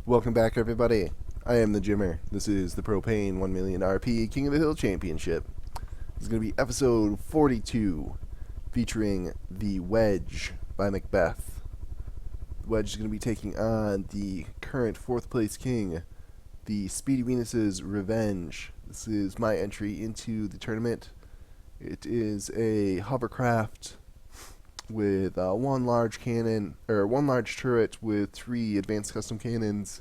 Welcome back, everybody. I am the Jimmer. This is the Propane 1 million RP King of the Hill Championship. This is going to be episode 42, featuring the Wedge by Macbeth. The Wedge is going to be taking on the current 4th place king, the Speedy Venus's Revenge. This is my entry into the tournament. It is a hovercraft with one large cannon, or one large turret with 3 advanced custom cannons,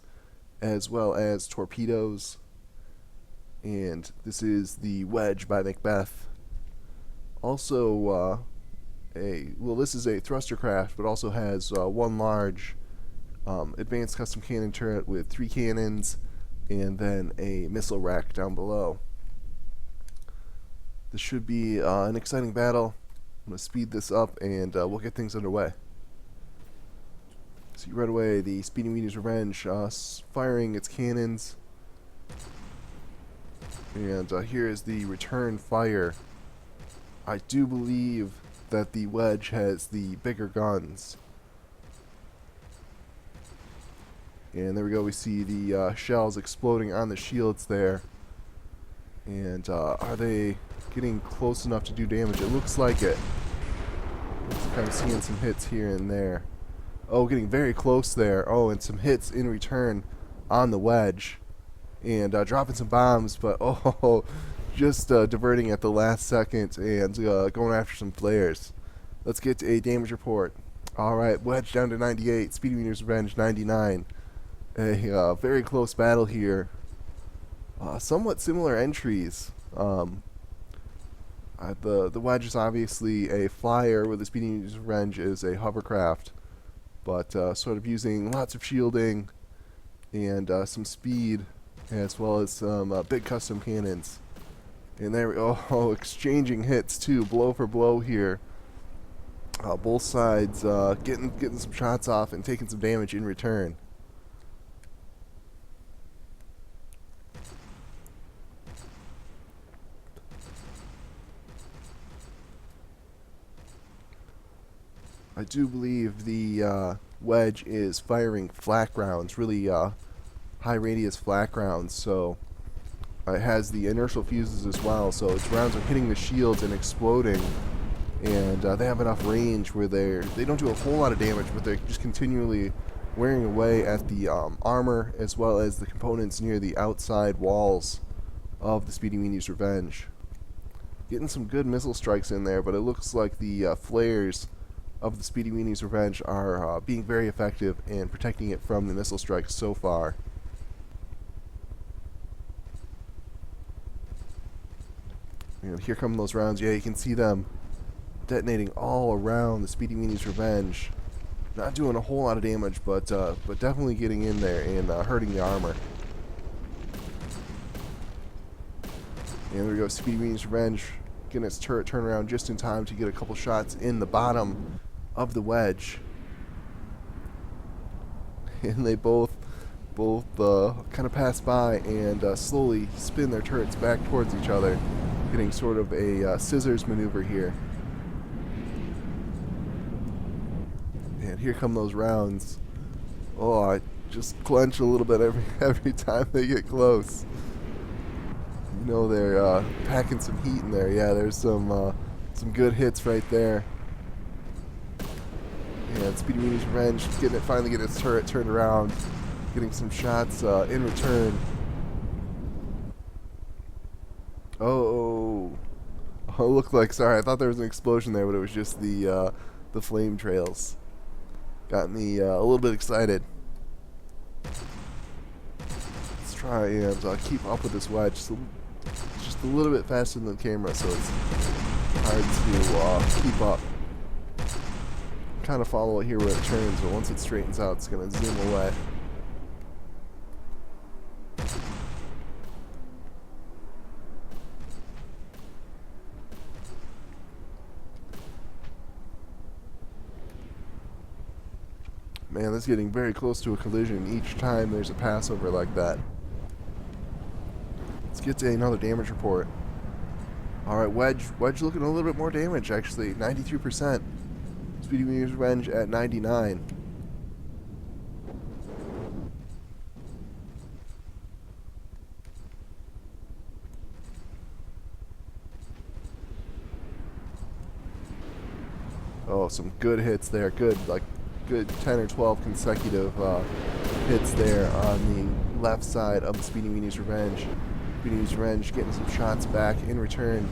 as well as torpedoes. And this is the Wedge by Macbeth. Also, this is a thruster craft, but also has one large advanced custom cannon turret with 3 cannons, and then a missile rack down below. This should be an exciting battle. I'm going to speed this up and we'll get things underway. See right away the Speedy Venus's Revenge firing its cannons. And here is the return fire. I do believe that the Wedge has the bigger guns. And there we go, we see the shells exploding on the shields there. And are they getting close enough to do damage? It looks like it. Kind of seeing some hits here and there. Oh, getting very close there. Oh, and some hits in return on the Wedge. And dropping some bombs, but oh, just diverting at the last second and going after some flares. Let's get to a damage report. Alright, Wedge down to 98, Speedy Venus's Revenge 99. A very close battle here. Somewhat similar entries. The Wedge is obviously a flyer, where the Speedy Venus's Revenge is a hovercraft, but sort of using lots of shielding and some speed, as well as some big custom cannons. And there we go. Oh, exchanging hits too, blow for blow here. Both sides getting some shots off and taking some damage in return. I do believe the Wedge is firing flak rounds, really high radius flak rounds, so it has the inertial fuses as well, so its rounds are hitting the shields and exploding, and they have enough range where they don't do a whole lot of damage, but they're just continually wearing away at the armor as well as the components near the outside walls of the Speedy Venus's Revenge. Getting some good missile strikes in there, but it looks like the flares of the Speedy Venus's Revenge are being very effective in protecting it from the missile strikes so far. And here come those rounds. Yeah, you can see them detonating all around the Speedy Venus's Revenge. Not doing a whole lot of damage, but definitely getting in there and hurting the armor. And there we go, Speedy Venus's Revenge getting its turret turned around just in time to get a couple shots in the bottom of the Wedge. And they both kind of pass by and slowly spin their turrets back towards each other, getting sort of a scissors maneuver here. And here come those rounds. Oh, I just clench a little bit every time they get close. You know, they're packing some heat in there. Yeah, there's some good hits right there. And Speedy Venus's Revenge finally getting its turret turned around, getting some shots in return. Oh, looked like, sorry, I thought there was an explosion there, but it was just the flame trails. Got me a little bit excited. Let's try and keep up with this Wedge. So just a little bit faster than the camera, so it's hard to keep up. Kind of follow it here where it turns, but once it straightens out, it's going to zoom away. Man, this is getting very close to a collision each time there's a passover like that. Let's get to another damage report. Alright, Wedge looking a little bit more damage, actually. 93%. Speedy Venus's Revenge at 99. Oh, some good hits there. Good, like, good 10 or 12 consecutive hits there on the left side of the Speedy Weenie's Revenge. Speedy Weenie's Revenge getting some shots back in return.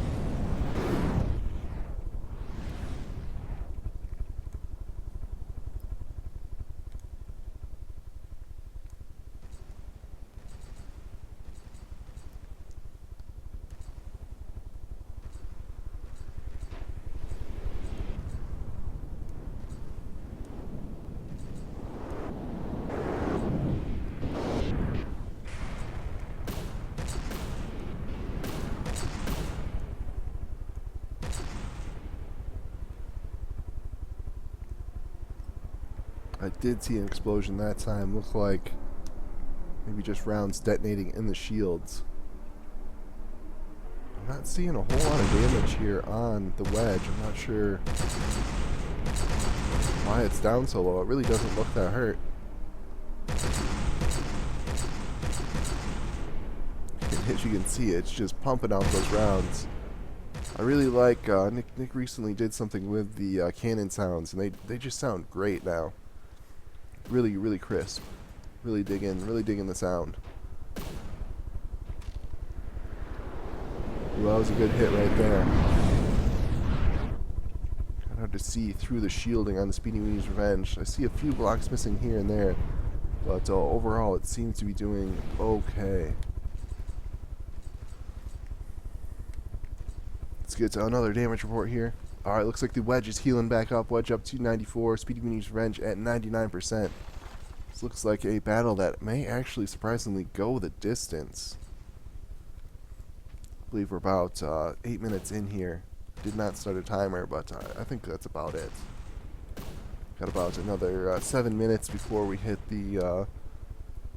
I did see an explosion that time. Looked like maybe just rounds detonating in the shields. I'm not seeing a whole lot of damage here on the wedge. I'm not sure why it's down so low. It really doesn't look that hurt. As you can see, it's just pumping out those rounds. I really like, Nick recently did something with the cannon sounds, and they just sound great now. Really, really crisp. Really digging the sound. Well, that was a good hit right there. Kind of hard to see through the shielding on the Speedy Weenie's Revenge. I see a few blocks missing here and there, but overall it seems to be doing okay. Let's get to another damage report here. Alright, looks like the wedge is healing back up. Wedge up to 94. Speedy Weenie's Revenge at 99%. This looks like a battle that may actually surprisingly go the distance. I believe we're about 8 minutes in here. Did not start a timer, but I think that's about it. Got about another 7 minutes before we hit the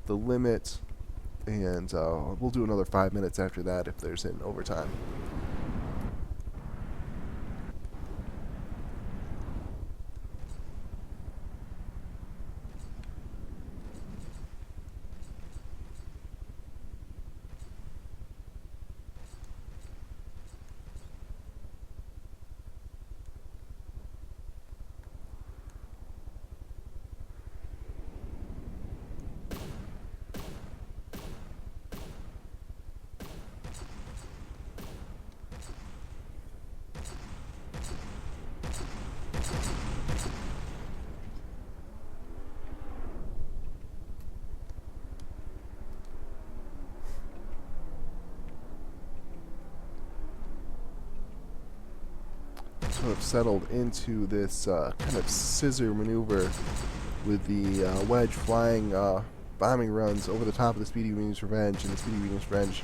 limit, and we'll do another 5 minutes after that if there's an overtime. Sort of settled into this kind of scissor maneuver with the wedge flying bombing runs over the top of the Speedy Weenie's Revenge, and the Speedy Weenie's Revenge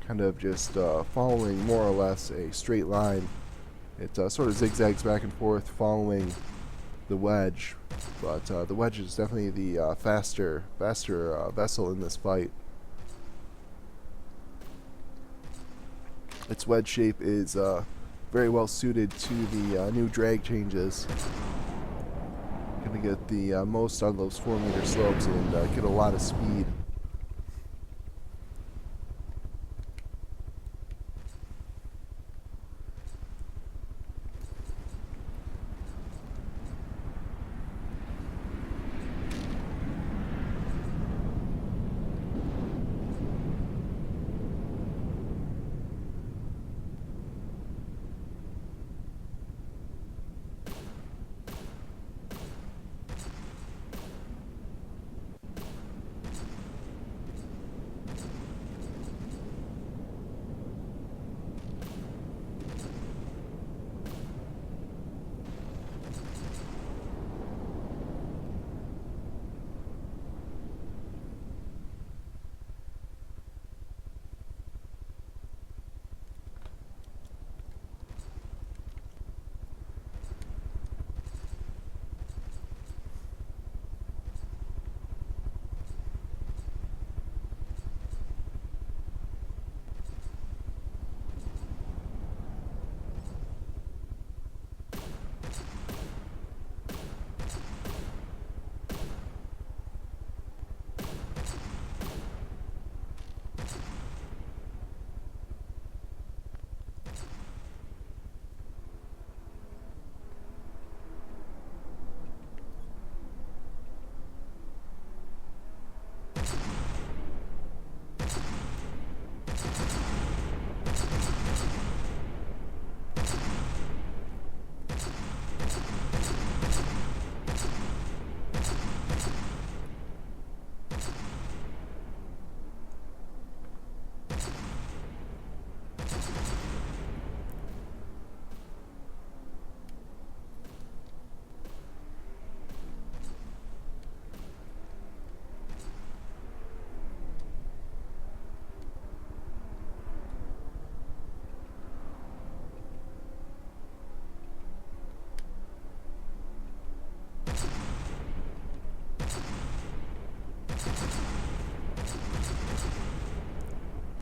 kind of just following more or less a straight line. It sort of zigzags back and forth following the wedge, but the wedge is definitely the faster vessel in this fight. Its wedge shape is very well suited to the new drag changes. Gonna get the most out of those 4-meter slopes and get a lot of speed.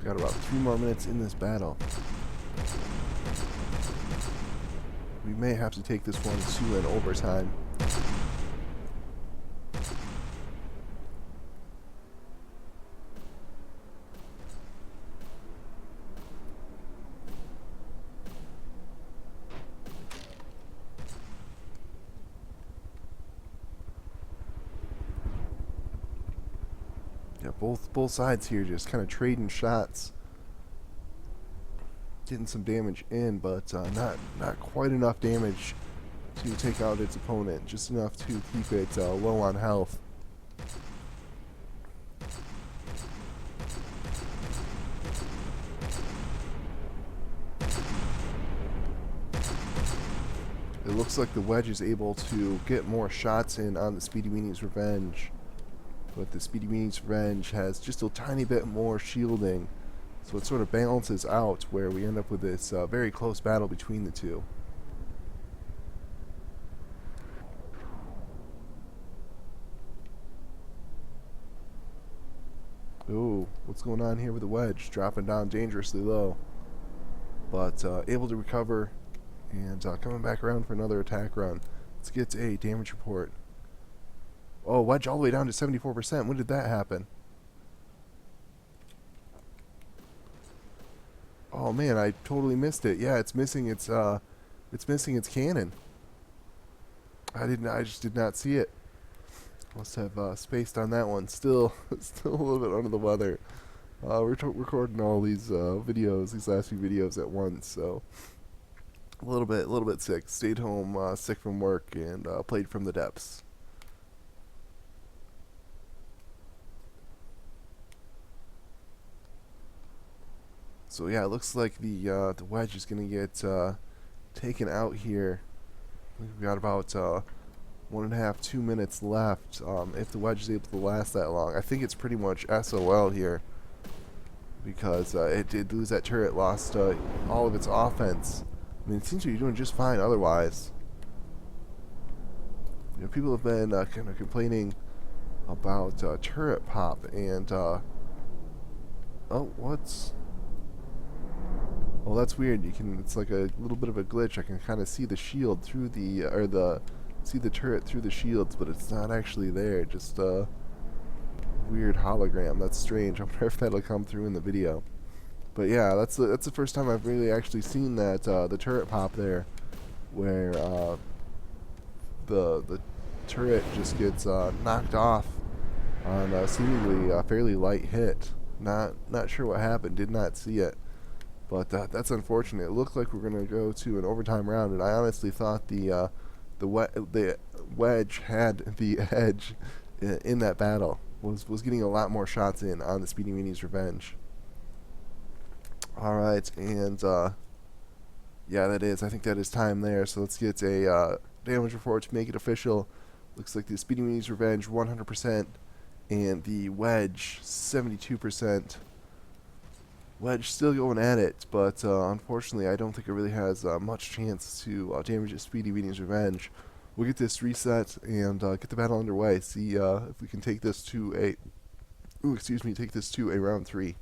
Got about 3 more minutes in this battle. We may have to take this one to an overtime. Yeah, both sides here just kind of trading shots. Getting some damage in, but not quite enough damage to take out its opponent. Just enough to keep it low on health. It looks like the Wedge is able to get more shots in on the Speedy Weenie's Revenge, but the Speedy Weenie's Revenge has just a tiny bit more shielding. So it sort of balances out where we end up with this very close battle between the two. Ooh, what's going on here with the Wedge? Dropping down dangerously low. But able to recover and coming back around for another attack run. Let's get a damage report. Oh, Wedge all the way down to 74%. When did that happen? Oh man, I totally missed it. Yeah, it's missing its cannon. I just did not see it. Must have spaced on that one. Still a little bit under the weather. We're recording all these videos, these last few videos at once, so a little bit sick. Stayed home sick from work and played from the depths. So yeah, it looks like the Wedge is gonna get taken out here. We've got about 1.5, 2 minutes left. If the Wedge is able to last that long, I think it's pretty much SOL here because it did lose that turret, lost all of its offense. I mean, it seems to be doing just fine otherwise. You know, people have been kind of complaining about turret pop and oh, what's? Well, that's weird. It's like a little bit of a glitch. I can kind of see the shield through see the turret through the shields, but it's not actually there. Just a weird hologram. That's strange. I wonder if that'll come through in the video. But yeah, that's the first time I've really actually seen that the turret pop there, where the turret just gets knocked off on a seemingly fairly light hit. Not sure what happened. Did not see it. But that's unfortunate. It looked like we're going to go to an overtime round, and I honestly thought the Wedge had the edge in that battle. Was getting a lot more shots in on the Speedy Weenie's Revenge. All right, and yeah, I think that is time there. So let's get a damage report to make it official. Looks like the Speedy Weenie's Revenge 100%, and the Wedge 72%. Wedge still going at it, but unfortunately I don't think it really has much chance to damage its Speedy Weenie's Revenge. We'll get this reset and get the battle underway. See if we can take this to a round 3.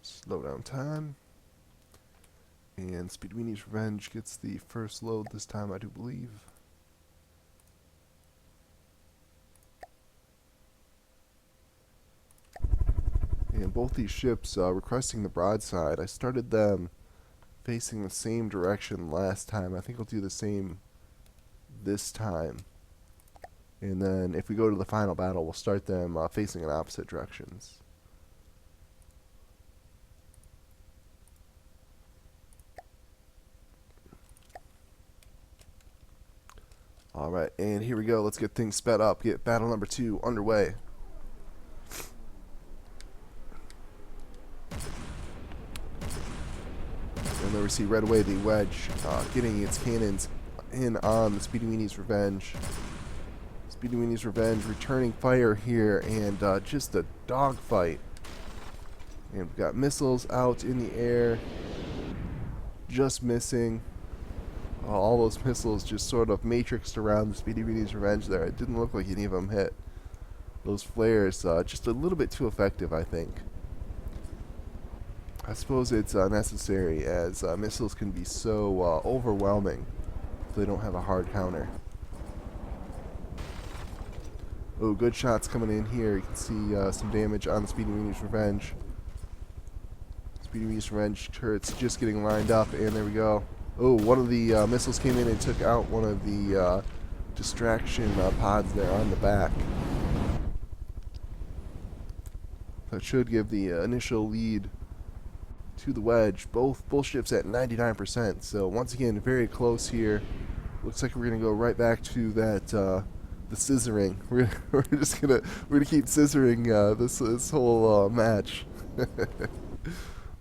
Slow down time. And Speedy Weenie's Revenge gets the first load this time, I do believe. And both these ships requesting the broadside. I started them facing the same direction last time. I think I'll do the same this time. And then if we go to the final battle, we'll start them facing in opposite directions. Alright, and here we go. Let's get things sped up. Get battle number 2 underway. And there we see right away the Wedge getting its cannons in on the Speedy Weenie's Revenge. Speedy Weenie's Revenge returning fire here, and just a dogfight. And we've got missiles out in the air, just missing. All those missiles just sort of matrixed around the Speedy Weedy's Revenge there. It didn't look like any of them hit. Those flares, just a little bit too effective, I think. I suppose it's necessary, as missiles can be so overwhelming if they don't have a hard counter. Oh, good shots coming in here. You can see some damage on the Speedy Weedy's Revenge. Speedy Weedy's Revenge turret's just getting lined up, and there we go. Oh, one of the missiles came in and took out one of the distraction pods there on the back. That should give the initial lead to the Wedge. Both ships at 99%. So once again, very close here. Looks like we're gonna go right back to that the scissoring. We're gonna keep scissoring this whole match.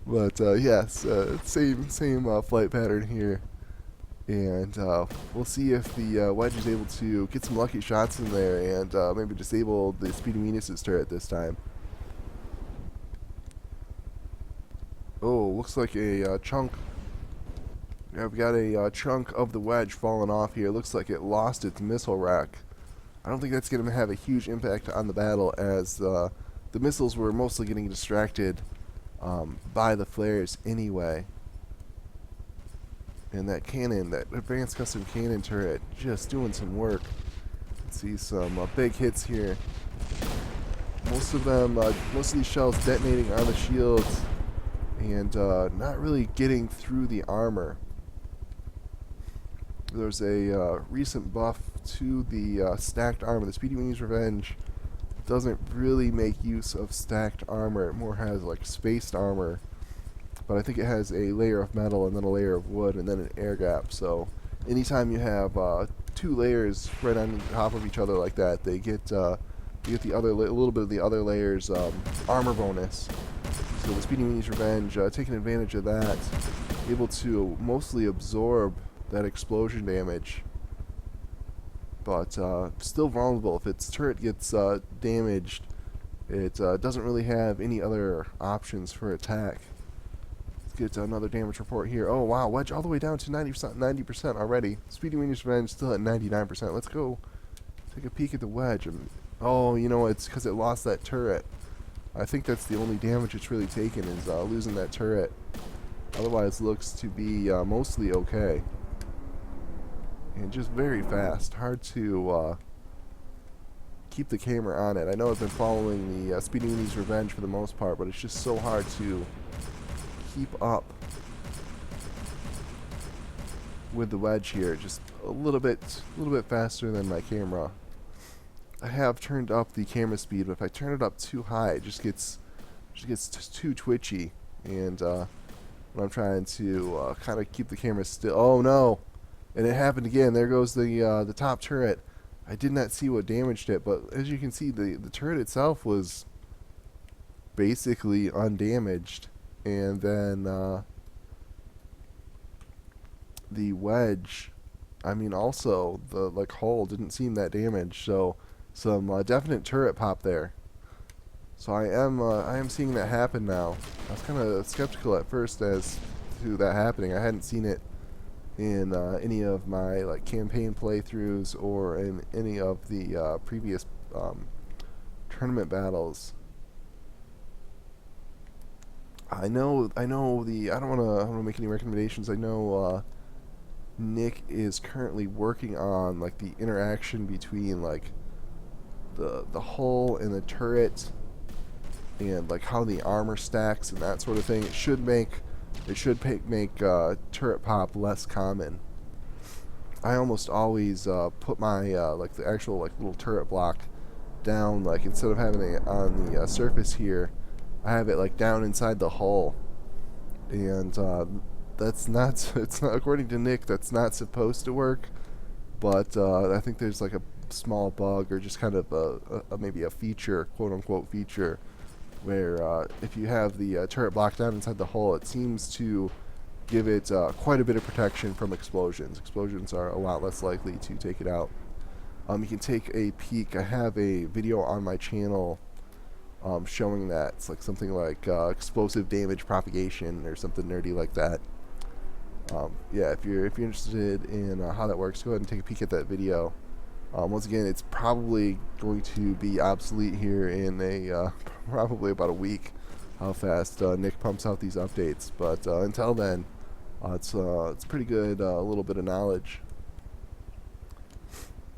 But yes, same flight pattern here, and we'll see if the Wedge is able to get some lucky shots in there and maybe disable the Speedy Venus's turret this time. Oh, looks like a chunk. Yeah, we've got a chunk of the Wedge falling off here. Looks like it lost its missile rack. I don't think that's going to have a huge impact on the battle, as the missiles were mostly getting distracted by the flares anyway. And that cannon, that advanced custom cannon turret, just doing some work. Let's see some big hits here. Most of these shells detonating on the shields and not really getting through the armor. There's a recent buff to the stacked armor. The Speedy Weedy's Revenge doesn't really make use of stacked armor. It more has like spaced armor, but I think it has a layer of metal and then a layer of wood and then an air gap. So anytime you have two layers right on top of each other like that, they get the other a little bit of the other layers armor bonus. So the Speedy Weedy's Revenge taking advantage of that, able to mostly absorb that explosion damage, but still vulnerable. If its turret gets damaged, it doesn't really have any other options for attack. Let's get to another damage report here. Oh wow, Wedge all the way down to 90% already. Speedy Weedy's Revenge still at 99%. Let's go take a peek at the Wedge. Oh, you know, it's because it lost that turret. I think that's the only damage it's really taken, is losing that turret. Otherwise, looks to be mostly okay. And just very fast. Hard to keep the camera on it. I know I've been following the Speedy Weedy's Revenge for the most part, but it's just so hard to keep up with the Wedge here. Just a little bit faster than my camera. I have turned up the camera speed, but if I turn it up too high, it just gets too twitchy. And when I'm trying to kind of keep the camera still, oh no! And it happened again. There goes the top turret. I did not see what damaged it, but as you can see, the turret itself was basically undamaged. And then the Wedge, I mean, also the hull didn't seem that damaged. So some definite turret pop there. So I am seeing that happen now. I was kind of skeptical at first as to that happening. I hadn't seen it in any of my campaign playthroughs or in any of the previous tournament battles. I don't want to make any recommendations. I know Nick is currently working on the interaction between the hull and the turret, and how the armor stacks and that sort of thing. It should make turret pop less common. I almost always put my the actual little turret block down, instead of having it on the surface here, I have it down inside the hull, and that's not it's not, according to Nick, that's not supposed to work. But I think there's a small bug, or just kind of maybe a feature, quote unquote feature, where if you have the turret block down inside the hull, it seems to give it quite a bit of protection from explosions. Explosions are a lot less likely to take it out. You can take a peek. I have a video on my channel showing that it's like something like explosive damage propagation or something nerdy like that. Yeah, if you're interested in how that works, go ahead and take a peek at that video. Once again, it's probably going to be obsolete here in probably about a week. How fast Nick pumps out these updates, but until then, it's pretty good. A little bit of knowledge.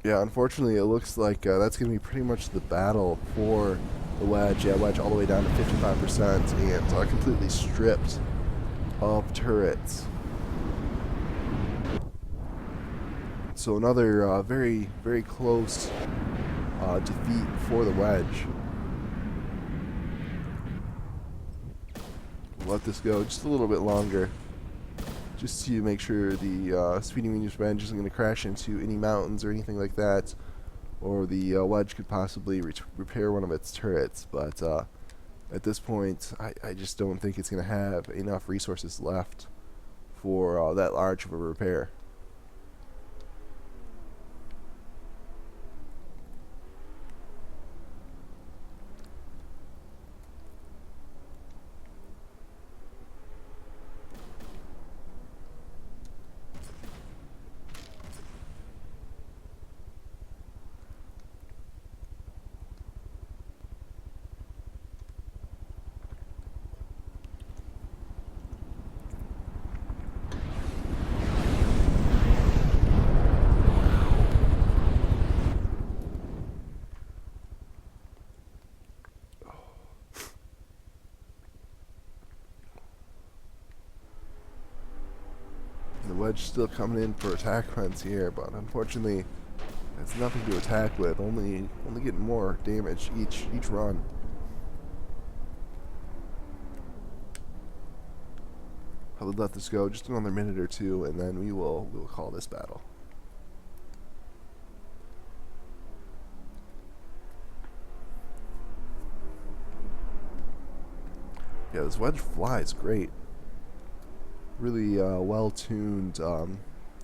Yeah, unfortunately, it looks like that's going to be pretty much the battle for the wedge. Yeah, wedge all the way down to 55% and completely stripped of turrets. So another very, very close defeat for the wedge. We'll let this go just a little bit longer, just to make sure the Speedy Medium's wedge isn't going to crash into any mountains or anything like that, or the wedge could possibly repair one of its turrets. But at this point, I just don't think it's going to have enough resources left for that large of a repair. The wedge still coming in for attack runs here, but unfortunately, it's nothing to attack with. Only getting more damage each run. I would let this go just another minute or two, and then we'll call this battle. Yeah, this wedge flies great. Really well tuned. I'm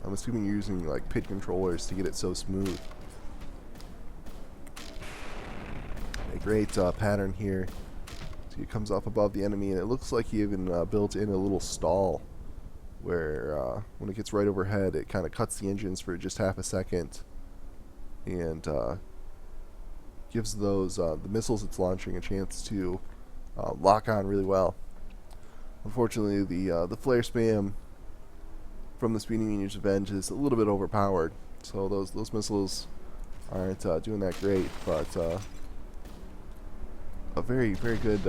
assuming you're using like pit controllers to get it so smooth. A great pattern here. So it comes up above the enemy, and it looks like he even built in a little stall where when it gets right overhead, it kind of cuts the engines for just half a second and gives those the missiles it's launching a chance to lock on really well. Unfortunately, the flare spam from the Speedy Medium's Revenge is a little bit overpowered, so those missiles aren't doing that great, but a very, very good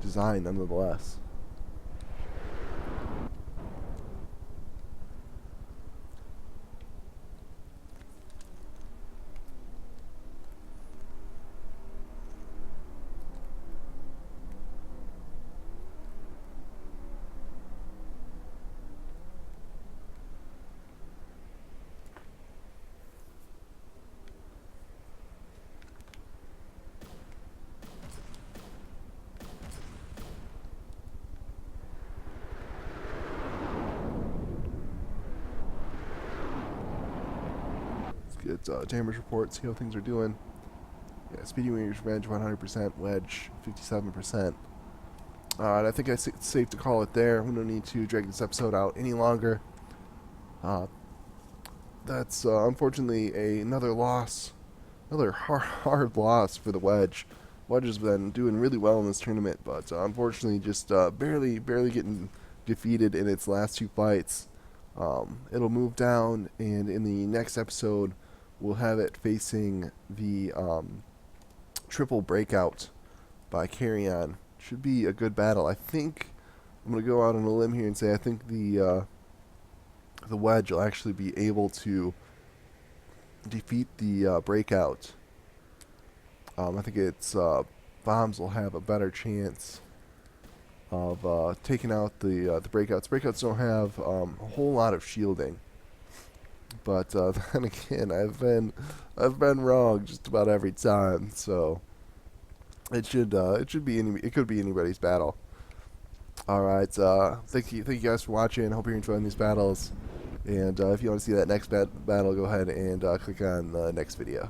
design nonetheless. Let's get damage report, see how things are doing. Yeah, Speedy Medium's Revenge 100%, Wedge 57%. And I think it's safe to call it there. We don't need to drag this episode out any longer. That's unfortunately another loss, another hard loss for the Wedge. Wedge has been doing really well in this tournament, but unfortunately just barely getting defeated in its last two fights. It'll move down, and in the next episode, we'll have it facing the triple breakout by Carrion. Should be a good battle. I think I'm going to go out on a limb here and say I think the Wedge will actually be able to defeat the breakout. I think its bombs will have a better chance of taking out the breakouts. Breakouts don't have a whole lot of shielding, but then again, I've been wrong just about every time. So it could be anybody's battle. All right, thank you guys for watching. Hope you're enjoying these battles. And if you want to see that next battle, go ahead and click on the next video.